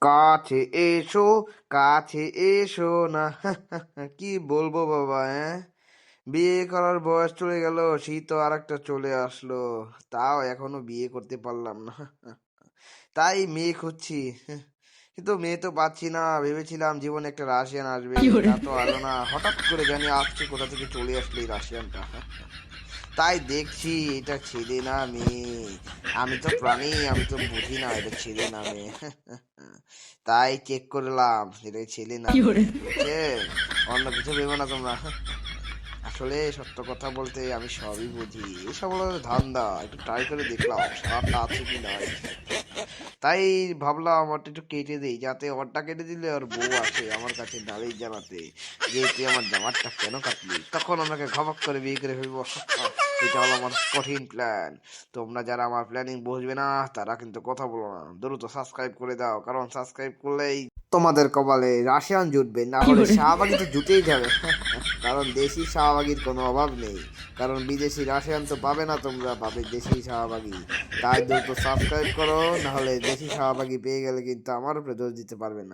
কাছে এসো, কাছে এসো না। কি বলবো বাবা, বিয়ে করার বয়স চলে গেল, সেই তো আর একটা চলে আসলো। তাও এখনো বিয়ে করতে পারলাম না। তাই মেয়ে খুঁজছি, কিন্তু মেয়ে তো পাচ্ছি না। ভেবেছিলাম জীবনে একটা রাশিয়ান আসবে, তা তো আলো না। হঠাৎ করে জানি আজকে কোথা থেকে চলে আসলো এই রাশিয়ানটা। তাই দেখছি এটা ছেলে না মেয়ে। আমি তো প্রাণী, আমি তো বুঝি না এটা ছেলে না মেয়ে। তাই চেক করলাম এটা ছেলে না মেয়ে, বুঝছেন? অন্য কিছু ভেবো না তোমরা। আসলে সত্য কথা বলতে আমি সবই বুঝি, এসব হলো ধান্দা। একটু ট্রাই করে দেখলাম সারাটা আছে কি নাই। তাই ভাবলাম ওরটা একটু কেটে দিই, যাতে ওরটা কেটে দিলে ওর বউ আসে আমার কাছে নালিশ জানাতে যে তুই আমার জামারটা কেন কাটলি, তখন আমাকে ঘবক করে বিয়ে করে ফেলবো। এটা হলো আমার কঠিন প্ল্যান। তোমরা যারা আমার প্ল্যানিং বুঝবে না তারা কিন্তু কথা বলো না, দ্রুত সাবস্ক্রাইব করে দাও, কারণ সাবস্ক্রাইব করলেই তোমাদের কপালে রাশিয়ান জুটবে, না হলে শাহবাগি তো জুটেই যাবে। কারণ দেশি শাহবাগির কোনো অভাব নেই, কারণ বিদেশি রাশিয়ান তো পাবে না, তোমরা পাবে দেশি শাহবাগি। তাই দ্রুত সাবস্ক্রাইব করো, না হলে দেশি শাহবাগি পেয়ে গেলে কিন্তু আমার উপরে দোষ দিতে পারবে না।